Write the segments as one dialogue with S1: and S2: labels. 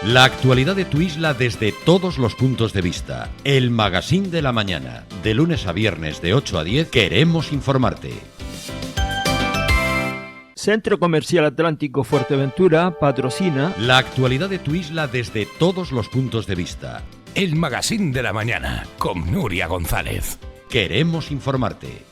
S1: La actualidad de tu isla desde todos los puntos de vista. El Magazín de la Mañana. De lunes a viernes de 8 a 10 queremos informarte.
S2: Centro Comercial Atlántico Fuerteventura patrocina
S1: la actualidad de tu isla desde todos los puntos de vista.
S3: El Magazín de la Mañana con Nuria González.
S1: Queremos informarte.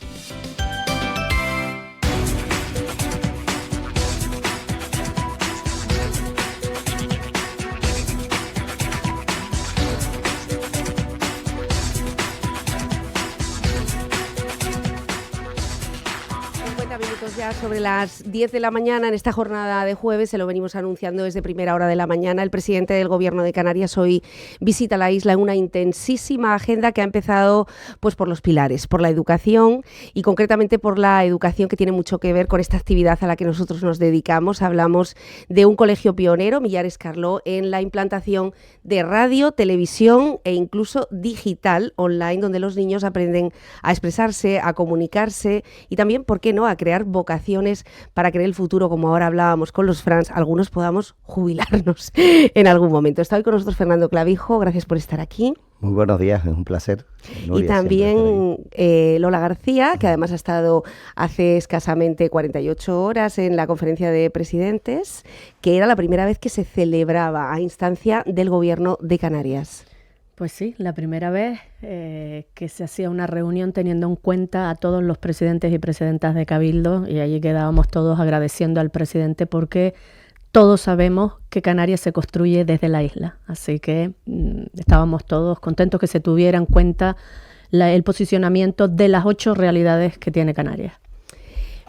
S4: Ya sobre las 10 de la mañana, en esta jornada de jueves, se lo venimos anunciando desde primera hora de la mañana. El presidente del Gobierno de Canarias hoy visita la isla en una intensísima agenda que ha empezado pues por los pilares, por la educación y concretamente por la educación que tiene mucho que ver con esta actividad a la que nosotros nos dedicamos. Hablamos de un colegio pionero, Millares Carló, en la implantación de radio, televisión e incluso digital online, donde los niños aprenden a expresarse, a comunicarse y también, ¿por qué no?, a crear vocaciones para crear el futuro, como ahora hablábamos con los Frans, algunos podamos jubilarnos en algún momento. Está hoy con nosotros Fernando Clavijo, gracias por estar aquí.
S5: Muy buenos días, es un placer. Nuria,
S4: y también Lola García, que además ha estado hace escasamente 48 horas en la conferencia de presidentes, que era la primera vez que se celebraba a instancia del Gobierno de Canarias.
S6: Pues sí, la primera vez que se hacía una reunión teniendo en cuenta a todos los presidentes y presidentas de Cabildo, y allí quedábamos todos agradeciendo al presidente porque todos sabemos que Canarias se construye desde la isla, así que estábamos todos contentos que se tuviera en cuenta el posicionamiento de las 8 realidades que tiene Canarias.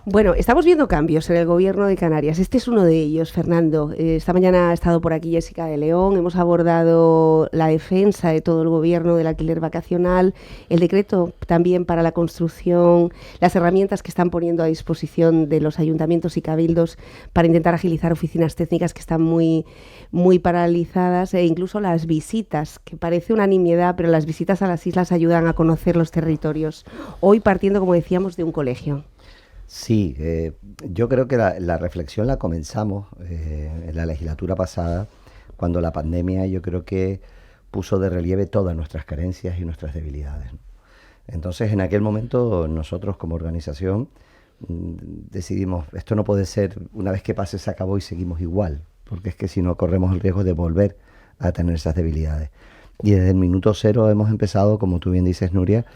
S4: Bueno, estamos viendo cambios en el Gobierno de Canarias. Este es uno de ellos, Fernando. Esta mañana ha estado por aquí Jessica de León. Hemos abordado la defensa de todo el Gobierno del alquiler vacacional, el decreto también para la construcción, las herramientas que están poniendo a disposición de los ayuntamientos y cabildos para intentar agilizar oficinas técnicas que están muy paralizadas, e incluso las visitas, que parece una nimiedad, pero las visitas a las islas ayudan a conocer los territorios. Hoy partiendo, como decíamos, de un colegio.
S5: Sí, yo creo que la reflexión la comenzamos en la legislatura pasada, cuando la pandemia yo creo que puso de relieve todas nuestras carencias y nuestras debilidades, ¿no? Entonces, en aquel momento, nosotros como organización decidimos, esto no puede ser, una vez que pase se acabó y seguimos igual, porque es que si no corremos el riesgo de volver a tener esas debilidades. Y desde el minuto cero hemos empezado, como tú bien dices, Nuria,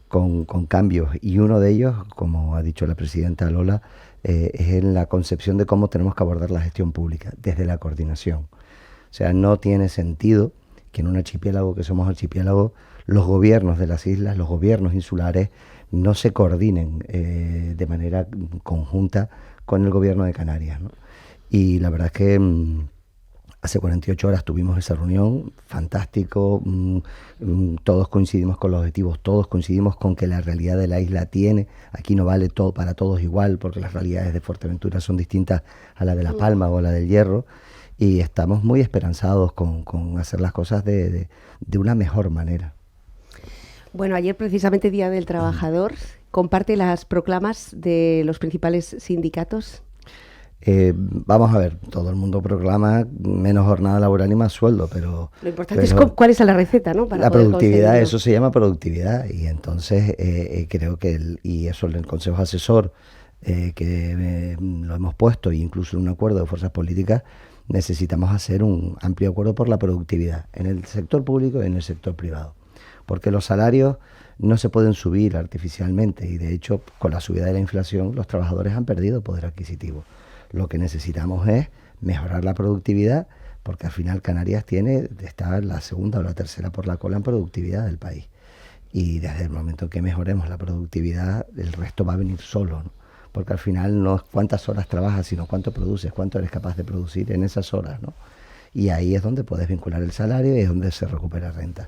S5: con cambios, y uno de ellos, como ha dicho la presidenta Lola, es en la concepción de cómo tenemos que abordar la gestión pública, desde la coordinación. O sea, no tiene sentido que en un archipiélago, que somos archipiélago, los gobiernos de las islas, los gobiernos insulares, no se coordinen de manera conjunta con el Gobierno de Canarias, ¿no? Y la verdad es que hace 48 horas tuvimos esa reunión, fantástico, todos coincidimos con los objetivos, todos coincidimos con que la realidad de la isla aquí no vale todo para todos igual, porque las realidades de Fuerteventura son distintas a la de La Palma o a la del Hierro, y estamos muy esperanzados con hacer las cosas de una mejor manera.
S4: Bueno, ayer precisamente Día del Trabajador, ¿comparte las proclamas de los principales sindicatos?
S5: Vamos a ver, todo el mundo proclama menos jornada laboral y más sueldo, pero
S4: lo importante es cuál es la receta, ¿no? Para
S5: la productividad,
S4: conseguirlo.
S5: eso se llama productividad, y entonces creo que y eso en el Consejo Asesor que lo hemos puesto, e incluso en un acuerdo de fuerzas políticas, necesitamos hacer un amplio acuerdo por la productividad en el sector público y en el sector privado, porque los salarios no se pueden subir artificialmente, y de hecho con la subida de la inflación los trabajadores han perdido poder adquisitivo. Lo que necesitamos es mejorar la productividad, porque al final Canarias está la segunda o la tercera por la cola en productividad del país. Y desde el momento que mejoremos la productividad, el resto va a venir solo, ¿no? Porque al final no es cuántas horas trabajas, sino cuánto produces, cuánto eres capaz de producir en esas horas, ¿no? Y ahí es donde puedes vincular el salario y es donde se recupera renta.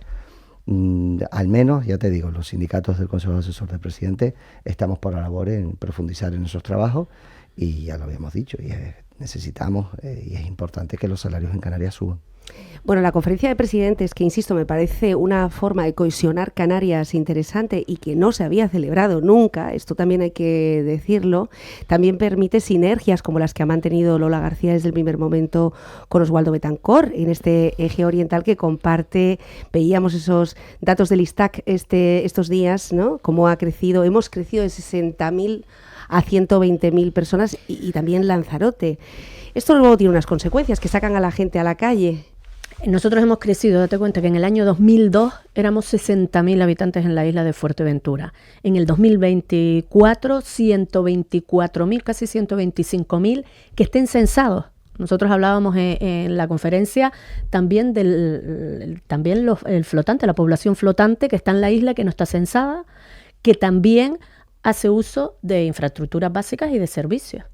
S5: Al menos, ya te digo, los sindicatos del Consejo Asesor del Presidente estamos por la labor en profundizar en esos trabajos, y ya lo habíamos dicho, y necesitamos y es importante que los salarios en Canarias suban.
S4: Bueno, la conferencia de presidentes, que insisto, me parece una forma de cohesionar Canarias interesante y que no se había celebrado nunca, esto también hay que decirlo, también permite sinergias como las que ha mantenido Lola García desde el primer momento con Oswaldo Betancor en este eje oriental que comparte. Veíamos esos datos del ISTAC estos días, ¿no? Cómo hemos crecido de 60.000 a 120.000 personas y también Lanzarote. Esto luego tiene unas consecuencias que sacan a la gente a la calle.
S6: Nosotros hemos crecido, date cuenta que en el año 2002 éramos 60.000 habitantes en la isla de Fuerteventura. En el 2024, 124.000, casi 125.000 que estén censados. Nosotros hablábamos en la conferencia también el flotante, la población flotante que está en la isla, que no está censada, que también hace uso de infraestructuras básicas y de servicios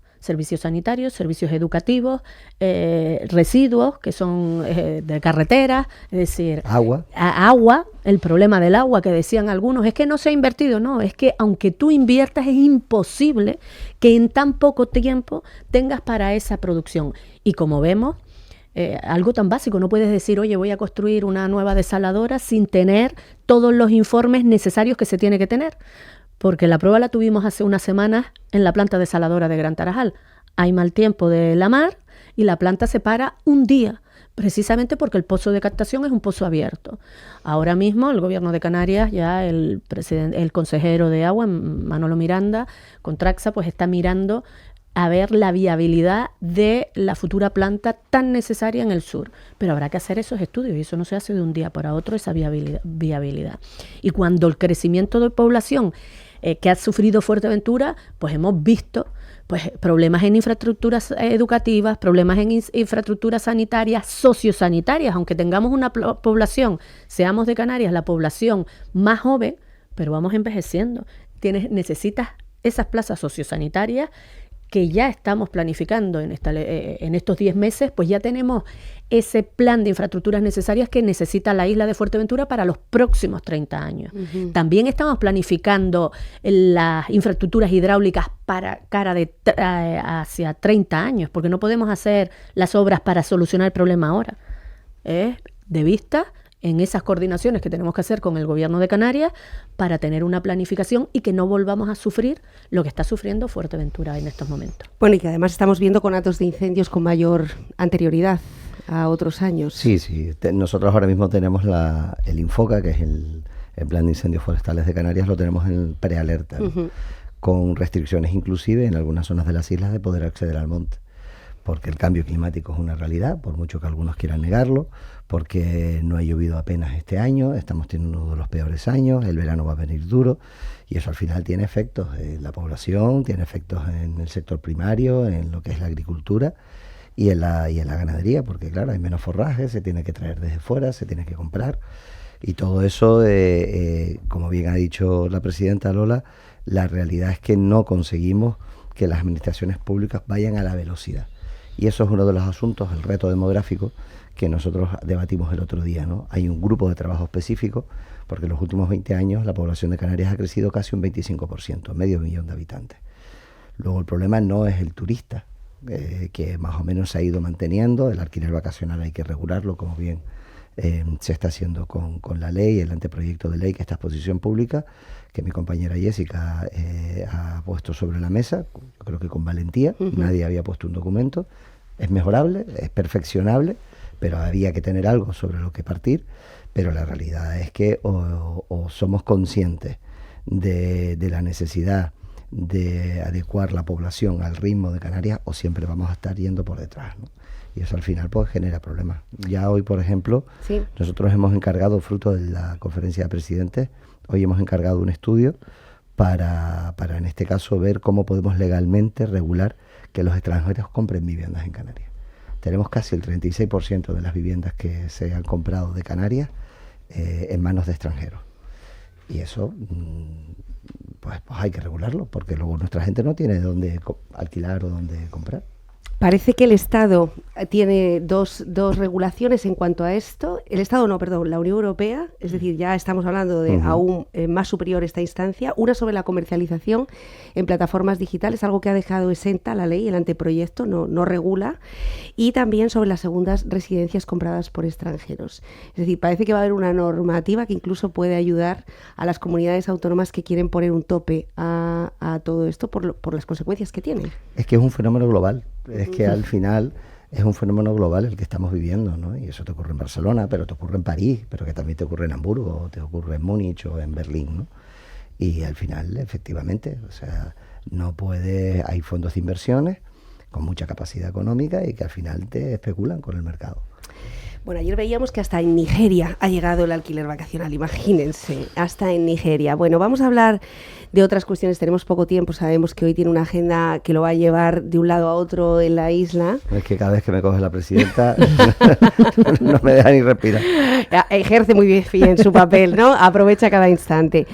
S6: sanitarios, servicios educativos, residuos que son de carreteras, es decir, agua, el problema del agua que decían algunos, es que no se ha invertido, no, es que aunque tú inviertas es imposible que en tan poco tiempo tengas para esa producción. Y como vemos, algo tan básico, no puedes decir, oye, voy a construir una nueva desaladora sin tener todos los informes necesarios que se tiene que tener. Porque la prueba la tuvimos hace unas semanas en la planta desaladora de Gran Tarajal. Hay mal tiempo de la mar y la planta se para un día, precisamente porque el pozo de captación es un pozo abierto. Ahora mismo el Gobierno de Canarias, ya el consejero de agua, Manolo Miranda, con Traxa, pues está mirando a ver la viabilidad de la futura planta tan necesaria en el sur. Pero habrá que hacer esos estudios y eso no se hace de un día para otro, esa viabilidad. Y cuando el crecimiento de población que ha sufrido Fuerteventura, pues hemos visto pues problemas en infraestructuras educativas, problemas en infraestructuras sanitarias, sociosanitarias, aunque tengamos una población, seamos de Canarias la población más joven, pero vamos envejeciendo. Necesitas esas plazas sociosanitarias que ya estamos planificando en estos 10 meses, pues ya tenemos ese plan de infraestructuras necesarias que necesita la isla de Fuerteventura para los próximos 30 años. Uh-huh. También estamos planificando las infraestructuras hidráulicas para hacia 30 años, porque no podemos hacer las obras para solucionar el problema ahora. De vista en esas coordinaciones que tenemos que hacer con el Gobierno de Canarias para tener una planificación y que no volvamos a sufrir lo que está sufriendo Fuerteventura en estos momentos.
S4: Bueno, y que además estamos viendo conatos de incendios con mayor anterioridad a otros años.
S5: Sí. Nosotros ahora mismo tenemos el Infoca, que es el Plan de Incendios Forestales de Canarias, lo tenemos en prealerta, ¿no? Uh-huh. Con restricciones inclusive en algunas zonas de las islas de poder acceder al monte. Porque el cambio climático es una realidad, por mucho que algunos quieran negarlo, porque no ha llovido apenas este año, estamos teniendo uno de los peores años, el verano va a venir duro, y eso al final tiene efectos en la población, tiene efectos en el sector primario, en lo que es la agricultura y en la ganadería, porque claro, hay menos forraje, se tiene que traer desde fuera, se tiene que comprar, y todo eso, como bien ha dicho la presidenta Lola, la realidad es que no conseguimos que las administraciones públicas vayan a la velocidad. Y eso es uno de los asuntos, el reto demográfico, que nosotros debatimos el otro día, ¿no? Hay un grupo de trabajo específico, porque en los últimos 20 años la población de Canarias ha crecido casi un 25%, medio millón de habitantes. Luego el problema no es el turista, que más o menos se ha ido manteniendo, el alquiler vacacional hay que regularlo, como bien se está haciendo con la ley, el anteproyecto de ley que está a exposición pública, que mi compañera Jessica ha puesto sobre la mesa, yo creo que con valentía. Uh-huh. Nadie había puesto un documento, es mejorable, es perfeccionable, pero había que tener algo sobre lo que partir, pero la realidad es que o somos conscientes de la necesidad de adecuar la población al ritmo de Canarias o siempre vamos a estar yendo por detrás, ¿no? Y eso al final pues genera problemas. Ya hoy, por ejemplo, sí, nosotros hemos encargado, fruto de la conferencia de presidentes, hoy hemos encargado un estudio para en este caso ver cómo podemos legalmente regular que los extranjeros compren viviendas en Canarias. Tenemos casi el 36% de las viviendas que se han comprado de Canarias en manos de extranjeros. Y eso pues hay que regularlo, porque luego nuestra gente no tiene dónde alquilar o dónde comprar.
S4: Parece que el Estado tiene dos regulaciones en cuanto a esto. El Estado no, perdón, la Unión Europea, es decir, ya estamos hablando de aún más superior esta instancia. Una sobre la comercialización en plataformas digitales, algo que ha dejado exenta la ley, el anteproyecto no regula. Y también sobre las segundas residencias compradas por extranjeros. Es decir, parece que va a haber una normativa que incluso puede ayudar a las comunidades autónomas que quieren poner un tope a todo esto por las consecuencias que tiene.
S5: Es que es un fenómeno global. Es que al final es un fenómeno global el que estamos viviendo, ¿no? Y eso te ocurre en Barcelona, pero te ocurre en París, pero que también te ocurre en Hamburgo, o te ocurre en Múnich o en Berlín, ¿no? Y al final, efectivamente, o sea, hay fondos de inversiones con mucha capacidad económica y que al final te especulan con el mercado.
S4: Bueno, ayer veíamos que hasta en Nigeria ha llegado el alquiler vacacional, imagínense, hasta en Nigeria. Bueno, vamos a hablar de otras cuestiones, tenemos poco tiempo, sabemos que hoy tiene una agenda que lo va a llevar de un lado a otro en la isla.
S5: Es que cada vez que me coge la presidenta no me deja ni respirar.
S4: Ejerce muy bien su papel, ¿no? Aprovecha cada instante.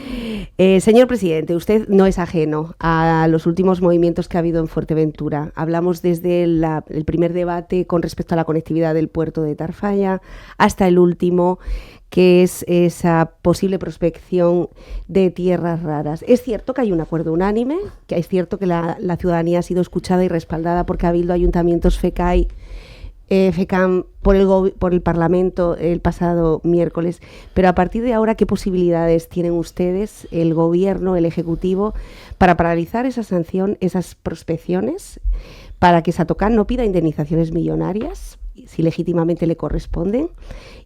S4: Señor presidente, usted no es ajeno a los últimos movimientos que ha habido en Fuerteventura. Hablamos desde el primer debate con respecto a la conectividad del puerto de Tarfaya hasta el último, que es esa posible prospección de tierras raras. Es cierto que hay un acuerdo unánime, que es cierto que la ciudadanía ha sido escuchada y respaldada por Cabildo, Ayuntamientos, FECAI, FECAM, por el Parlamento el pasado miércoles. Pero a partir de ahora, ¿qué posibilidades tienen ustedes, el Gobierno, el Ejecutivo, para paralizar esa sanción, esas prospecciones, para que Satocán no pida indemnizaciones millonarias, si legítimamente le corresponden,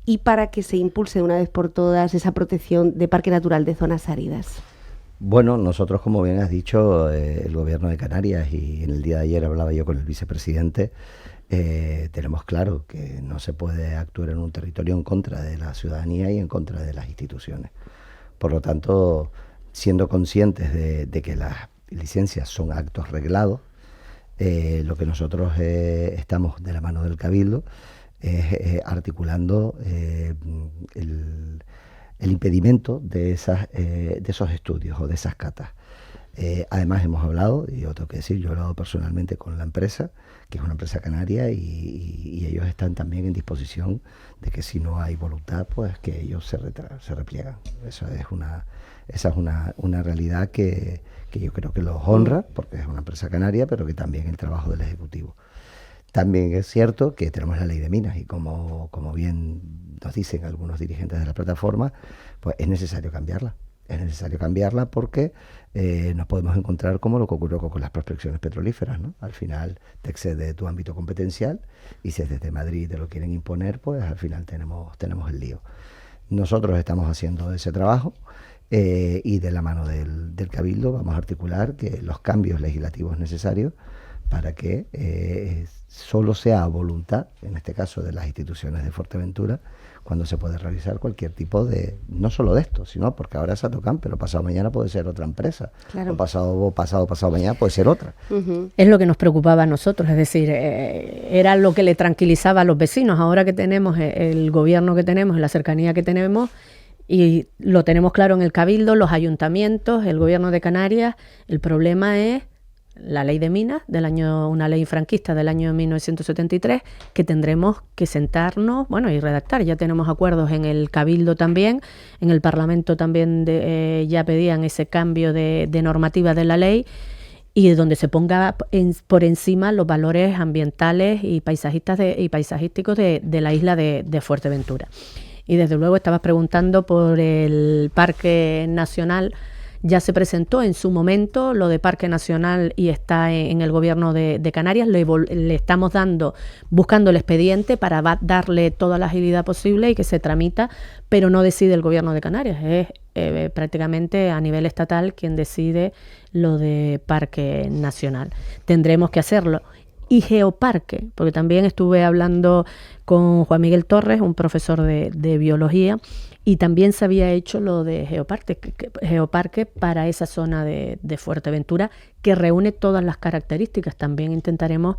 S4: y para que se impulse de una vez por todas esa protección de parque natural de zonas áridas?
S5: Bueno, nosotros, como bien has dicho, el Gobierno de Canarias, y en el día de ayer hablaba yo con el vicepresidente, tenemos claro que no se puede actuar en un territorio en contra de la ciudadanía y en contra de las instituciones. Por lo tanto, siendo conscientes de que las licencias son actos reglados, lo que nosotros estamos de la mano del Cabildo es articulando el impedimento de esos estudios o de esas catas. Además hemos hablado, y yo tengo que decir, yo he hablado personalmente con la empresa, que es una empresa canaria, y ellos están también en disposición de que si no hay voluntad, pues que ellos se repliegan. Esa es una realidad que yo creo que los honra, porque es una empresa canaria, pero que también el trabajo del Ejecutivo. También es cierto que tenemos la ley de minas y como bien nos dicen algunos dirigentes de la plataforma, pues es necesario cambiarla. Es necesario cambiarla porque nos podemos encontrar como lo que ocurrió con las prospecciones petrolíferas, ¿no? Al final te excede tu ámbito competencial y si desde Madrid te lo quieren imponer, pues al final tenemos el lío. Nosotros estamos haciendo ese trabajo y de la mano del Cabildo vamos a articular que los cambios legislativos necesarios para que solo sea a voluntad, en este caso de las instituciones de Fuerteventura, cuando se puede realizar cualquier tipo de, no solo de esto, sino porque ahora es Satocán, pero pasado mañana puede ser otra empresa,
S4: claro.
S5: O pasado mañana puede ser otra.
S6: Uh-huh. Es lo que nos preocupaba a nosotros, es decir, era lo que le tranquilizaba a los vecinos. Ahora que tenemos el gobierno que tenemos, la cercanía que tenemos, y lo tenemos claro en el Cabildo, los ayuntamientos, el gobierno de Canarias, el problema es la ley de minas, una ley franquista del año 1973, que tendremos que sentarnos, y redactar. Ya tenemos acuerdos en el Cabildo también, en el Parlamento también ya pedían ese cambio de normativa de la ley, y donde se ponga por encima los valores ambientales y paisajísticos de la isla de Fuerteventura. Y desde luego estabas preguntando por el Parque Nacional. Ya se presentó en su momento lo de Parque Nacional y está en el Gobierno de Canarias. Le estamos buscando el expediente para darle toda la agilidad posible y que se tramita, pero no decide el Gobierno de Canarias. Es prácticamente a nivel estatal quien decide lo de Parque Nacional. Tendremos que hacerlo. Y Geoparque, porque también estuve hablando con Juan Miguel Torres, un profesor de biología, y también se había hecho lo de Geoparque para esa zona de Fuerteventura, que reúne todas las características. También intentaremos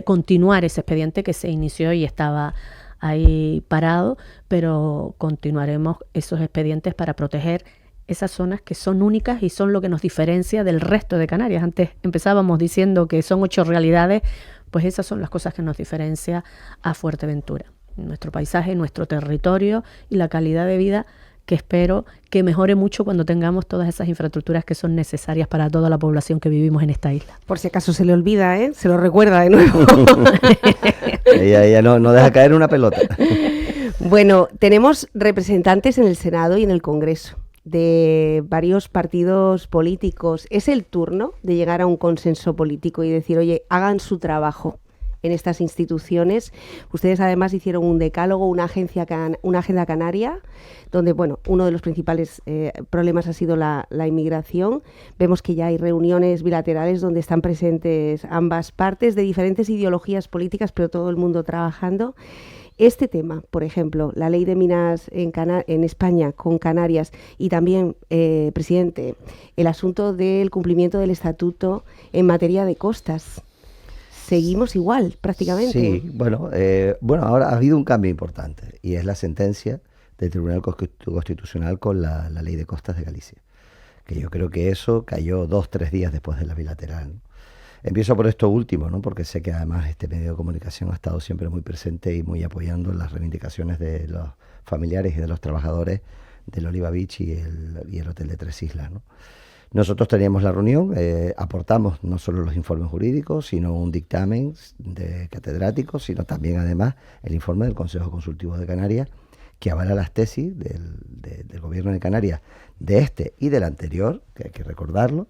S6: continuar ese expediente que se inició y estaba ahí parado, pero continuaremos esos expedientes para proteger esas zonas que son únicas y son lo que nos diferencia del resto de Canarias. Antes empezábamos diciendo que son 8 realidades, pues esas son las cosas que nos diferencia a Fuerteventura. Nuestro paisaje, nuestro territorio y la calidad de vida que espero que mejore mucho cuando tengamos todas esas infraestructuras que son necesarias para toda la población que vivimos en esta isla.
S4: Por si acaso se le olvida, se lo recuerda de nuevo.
S5: Ella no deja caer una pelota.
S4: Bueno, tenemos representantes en el Senado y en el Congreso de varios partidos políticos. ¿Es el turno de llegar a un consenso político y decir, oye, hagan su trabajo en estas instituciones? Ustedes además hicieron un decálogo, una agenda canaria, donde uno de los principales problemas ha sido la inmigración. Vemos que ya hay reuniones bilaterales donde están presentes ambas partes de diferentes ideologías políticas, pero todo el mundo trabajando. Este tema, por ejemplo, la ley de minas en España con Canarias y también, presidente, el asunto del cumplimiento del estatuto en materia de costas. Seguimos igual, prácticamente.
S5: Sí, ahora ha habido un cambio importante y es la sentencia del Tribunal Constitucional con la ley de costas de Galicia, que yo creo que eso cayó 2-3 días después de la bilateral, ¿no? Empiezo por esto último, ¿no? Porque sé que además este medio de comunicación ha estado siempre muy presente y muy apoyando las reivindicaciones de los familiares y de los trabajadores del Oliva Beach y el Hotel de Tres Islas, ¿no? Nosotros teníamos la reunión, aportamos no solo los informes jurídicos, sino un dictamen de catedráticos, sino también además el informe del Consejo Consultivo de Canarias, que avala las tesis del Gobierno de Canarias, de este y del anterior, que hay que recordarlo.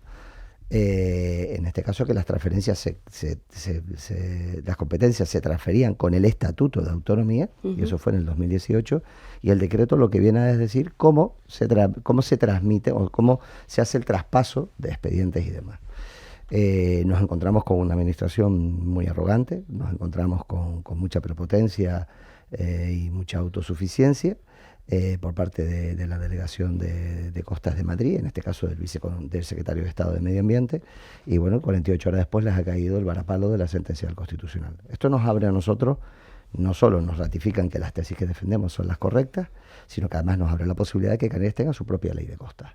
S5: En este caso que las transferencias las competencias se transferían con el Estatuto de Autonomía, y eso fue en el 2018, y el decreto lo que viene a decir cómo se transmite o cómo se hace el traspaso de expedientes y demás. Nos encontramos con una administración muy arrogante, nos encontramos con mucha prepotencia y mucha autosuficiencia, por parte de la Delegación de Costas de Madrid, en este caso del Secretario de Estado de Medio Ambiente, y 48 horas después les ha caído el varapalo de la sentencia del Constitucional. Esto nos abre a nosotros, no solo nos ratifican que las tesis que defendemos son las correctas, sino que además nos abre la posibilidad de que Canarias tenga su propia ley de costas.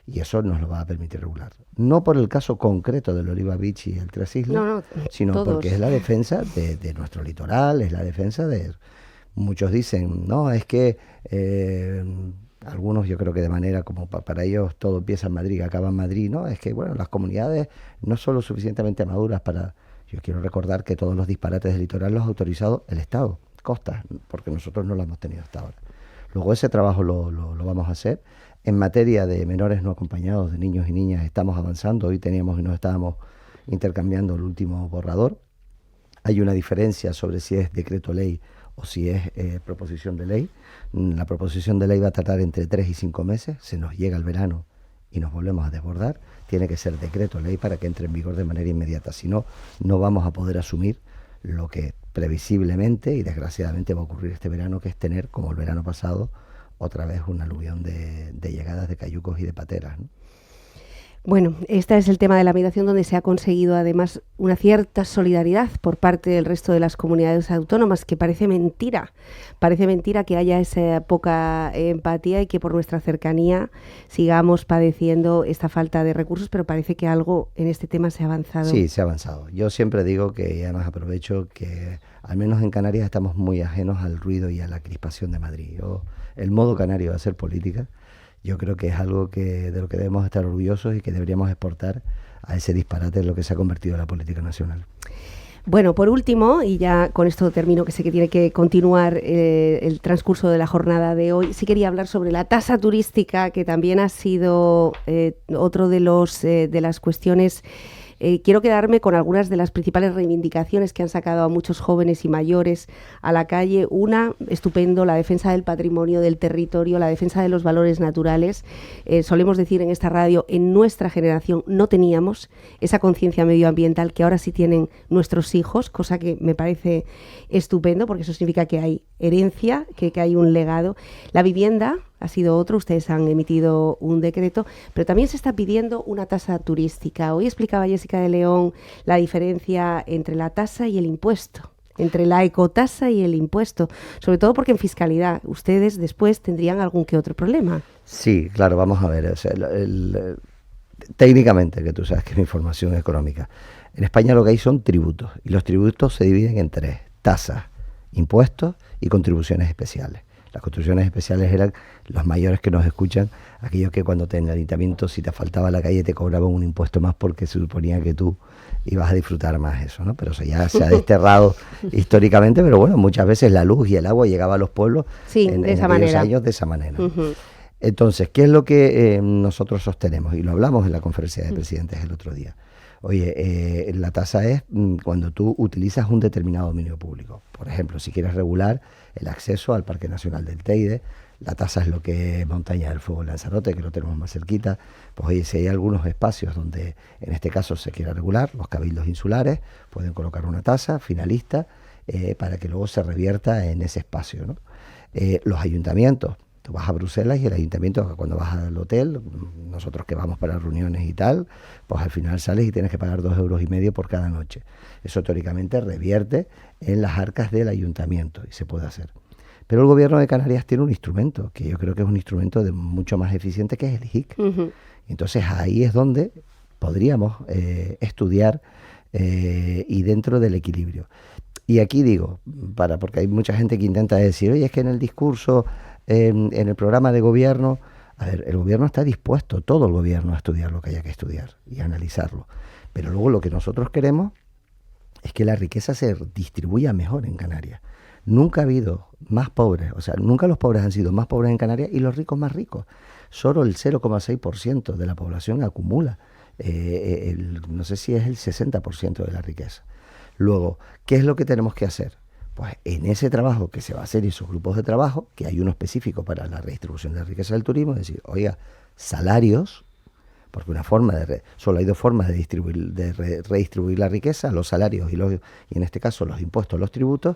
S5: Y eso nos lo va a permitir regular. No por el caso concreto del Oliva Beach y el Tres Islas, sino todos, porque es la defensa de nuestro litoral, es la defensa de... Muchos dicen, no, es que algunos yo creo que de manera como para ellos todo empieza en Madrid, acaba en Madrid, no, es que las comunidades no son lo suficientemente maduras para... Yo quiero recordar que todos los disparates del litoral los ha autorizado el Estado, Costas, porque nosotros no lo hemos tenido hasta ahora. Luego ese trabajo lo vamos a hacer. En materia de menores no acompañados, de niños y niñas, estamos avanzando. Hoy teníamos y nos estábamos intercambiando el último borrador. Hay una diferencia sobre si es decreto ley o si es proposición de ley. La proposición de ley va a tardar entre 3 y 5 meses, se nos llega el verano y nos volvemos a desbordar. Tiene que ser decreto ley para que entre en vigor de manera inmediata, si no, no vamos a poder asumir lo que previsiblemente y desgraciadamente va a ocurrir este verano, que es tener, como el verano pasado, otra vez un aluvión de llegadas de cayucos y de pateras, ¿no?
S4: Bueno, este es el tema de la migración, donde se ha conseguido además una cierta solidaridad por parte del resto de las comunidades autónomas, que parece mentira que haya esa poca empatía y que por nuestra cercanía sigamos padeciendo esta falta de recursos, pero parece que algo en este tema se ha avanzado.
S5: Sí, se ha avanzado. Yo siempre digo que, y además aprovecho, que al menos en Canarias estamos muy ajenos al ruido y a la crispación de Madrid. El modo canario de hacer política, yo creo que es algo de lo que debemos estar orgullosos y que deberíamos exportar a ese disparate en lo que se ha convertido en la política nacional.
S4: Bueno, por último, y ya con esto termino, que sé que tiene que continuar el transcurso de la jornada de hoy, sí quería hablar sobre la tasa turística, que también ha sido otro de las cuestiones. Quiero quedarme con algunas de las principales reivindicaciones que han sacado a muchos jóvenes y mayores a la calle. Una, estupendo, la defensa del patrimonio, del territorio, la defensa de los valores naturales. Solemos decir en esta radio, en nuestra generación no teníamos esa conciencia medioambiental que ahora sí tienen nuestros hijos, cosa que me parece estupendo, porque eso significa que hay herencia, que hay un legado. La vivienda ha sido otro, ustedes han emitido un decreto, pero también se está pidiendo una tasa turística. Hoy explicaba Jessica de León la diferencia entre la tasa y el impuesto. entre la ecotasa y el impuesto, sobre todo porque en fiscalidad ustedes después tendrían algún que otro problema.
S5: Sí, claro, vamos a ver, o sea, técnicamente, que tú sabes que es mi formación económica, en España lo que hay son tributos, y los tributos se dividen en 3, tasas, impuestos y contribuciones especiales. Las contribuciones especiales eran los mayores que nos escuchan, aquellos que cuando en el ayuntamiento, si te faltaba la calle, te cobraban un impuesto más porque se suponía que tú ibas a disfrutar más eso, ¿no? Pero eso ya se ha desterrado históricamente, pero bueno, muchas veces la luz y el agua llegaba a los pueblos en aquellos años de esa manera. Entonces, ¿qué es lo que nosotros sostenemos? Y lo hablamos en la conferencia de presidentes el otro día. Oye, la tasa es cuando tú utilizas un determinado dominio público. Por ejemplo, si quieres regular el acceso al Parque Nacional del Teide, la tasa es lo que es Montaña del Fuego en Lanzarote, que lo tenemos más cerquita. Pues oye, si hay algunos espacios donde en este caso se quiera regular, los cabildos insulares pueden colocar una tasa finalista para que luego se revierta en ese espacio, ¿no? Los ayuntamientos. Tú vas a Bruselas y el ayuntamiento, cuando vas al hotel, nosotros que vamos para reuniones y tal, pues al final sales y tienes que pagar 2,5 euros por cada noche. Eso teóricamente revierte en las arcas del ayuntamiento y se puede hacer. Pero el gobierno de Canarias tiene un instrumento, que yo creo que es un instrumento mucho más eficiente, que es el IJIC. Entonces ahí es donde podríamos estudiar y dentro del equilibrio. Y aquí digo, porque hay mucha gente que intenta decir, oye, es que en el discurso... En el programa de gobierno, a ver, el gobierno está dispuesto, todo el gobierno, a estudiar lo que haya que estudiar y a analizarlo. Pero luego lo que nosotros queremos es que la riqueza se distribuya mejor en Canarias. Nunca ha habido más pobres, o sea, nunca los pobres han sido más pobres en Canarias y los ricos más ricos. Solo el 0,6% de la población acumula, no sé si es el 60% de la riqueza. Luego, ¿qué es lo que tenemos que hacer? Pues en ese trabajo que se va a hacer y esos grupos de trabajo, que hay uno específico para la redistribución de la riqueza del turismo, es decir, oiga, salarios, porque solo hay 2 formas de redistribuir la riqueza, los salarios y en este caso los impuestos, los tributos.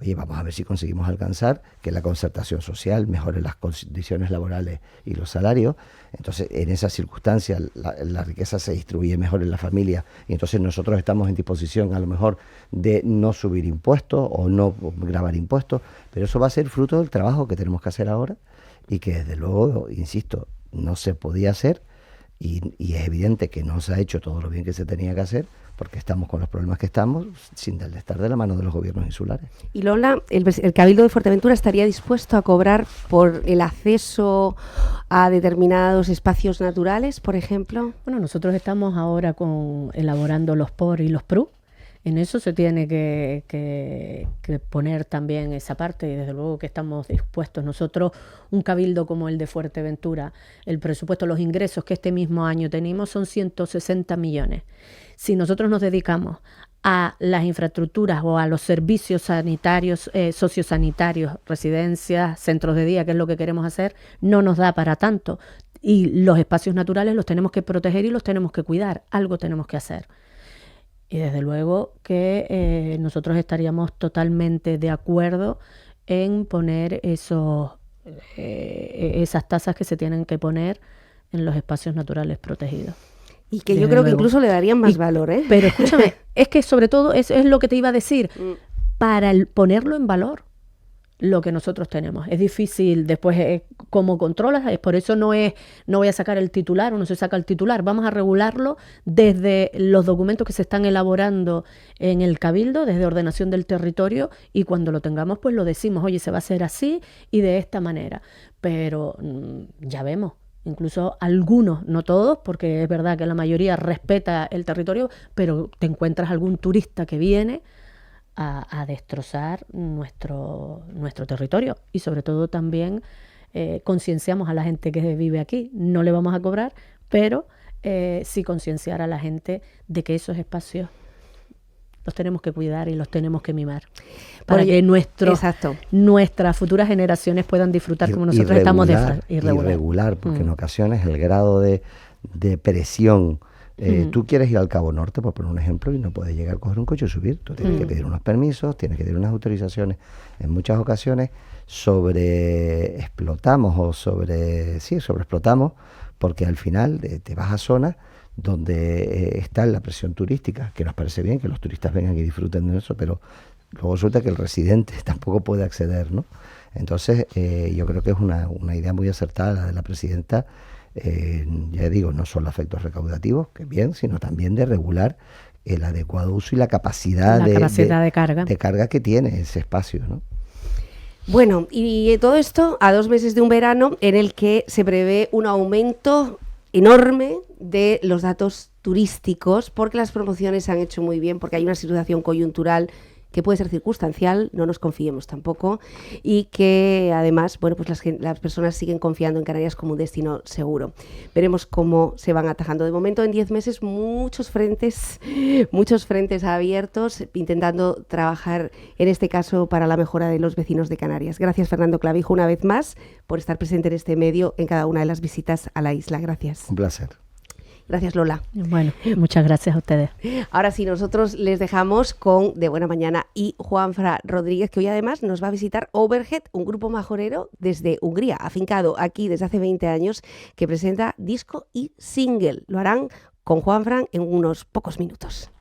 S5: Oye, vamos a ver si conseguimos alcanzar que la concertación social mejore las condiciones laborales y los salarios. Entonces, en esas circunstancias, la riqueza se distribuye mejor en la familia y entonces nosotros estamos en disposición a lo mejor de no subir impuestos o no gravar impuestos, pero eso va a ser fruto del trabajo que tenemos que hacer ahora y que desde luego, insisto, no se podía hacer y es evidente que no se ha hecho todo lo bien que se tenía que hacer, porque estamos con los problemas que estamos, sin estar de la mano de los gobiernos insulares.
S4: Y Lola, ¿el Cabildo de Fuerteventura estaría dispuesto a cobrar por el acceso a determinados espacios naturales, por ejemplo?
S6: Bueno, nosotros estamos ahora elaborando los POR y los PRU. En eso se tiene que poner también esa parte y desde luego que estamos dispuestos. Nosotros, un cabildo como el de Fuerteventura, el presupuesto, los ingresos que este mismo año tenemos son 160 millones. Si nosotros nos dedicamos a las infraestructuras o a los servicios sanitarios, sociosanitarios, residencias, centros de día, que es lo que queremos hacer, no nos da para tanto. Y los espacios naturales los tenemos que proteger y los tenemos que cuidar. Algo tenemos que hacer. Y desde luego que nosotros estaríamos totalmente de acuerdo en poner esas tasas que se tienen que poner en los espacios naturales protegidos.
S4: Y que yo creo que incluso le darían más valor, ¿eh?
S6: Pero escúchame, es que sobre todo es lo que te iba a decir, para ponerlo en valor lo que nosotros tenemos. Es difícil después cómo controlas, por eso no voy a sacar el titular, uno se saca el titular, vamos a regularlo desde los documentos que se están elaborando en el Cabildo, desde ordenación del territorio, y cuando lo tengamos pues lo decimos, oye, se va a hacer así y de esta manera. Pero ya vemos. Incluso algunos, no todos, porque es verdad que la mayoría respeta el territorio, pero te encuentras algún turista que viene a destrozar nuestro territorio y sobre todo también concienciamos a la gente que vive aquí. No le vamos a cobrar, pero sí concienciar a la gente de que esos espacios los tenemos que cuidar y los tenemos que mimar para que nuestras futuras generaciones puedan disfrutar como nosotros estamos
S5: irregular, porque en ocasiones el grado de presión, tú quieres ir al Cabo Norte, por poner un ejemplo, y no puedes llegar a coger un coche y subir, tú tienes que pedir unos permisos, tienes que pedir unas autorizaciones. En muchas ocasiones sobreexplotamos, porque al final te vas a zonas donde está la presión turística, que nos parece bien que los turistas vengan y disfruten de eso, pero luego resulta que el residente tampoco puede acceder, ¿no? Entonces, yo creo que es una idea muy acertada la de la presidenta, ya digo, no solo efectos recaudativos, que bien, sino también de regular el adecuado uso y la capacidad de carga que tiene ese espacio, ¿no?
S4: Bueno, y todo esto a 2 meses de un verano en el que se prevé un aumento enorme de los datos turísticos, porque las promociones se han hecho muy bien, porque hay una situación coyuntural que puede ser circunstancial, no nos confiemos tampoco, y que además, bueno, pues las personas siguen confiando en Canarias como un destino seguro. Veremos cómo se van atajando. De momento, en 10 meses, muchos frentes abiertos, intentando trabajar, en este caso, para la mejora de los vecinos de Canarias. Gracias, Fernando Clavijo, una vez más, por estar presente en este medio en cada una de las visitas a la isla. Gracias.
S5: Un placer.
S4: Gracias, Lola.
S6: Bueno, muchas gracias a ustedes.
S4: Ahora sí, nosotros les dejamos con De Buena Mañana y Juanfran Rodríguez, que hoy además nos va a visitar Overhead, un grupo majorero desde Hungría, afincado aquí desde hace 20 años, que presenta disco y single. Lo harán con Juanfran en unos pocos minutos.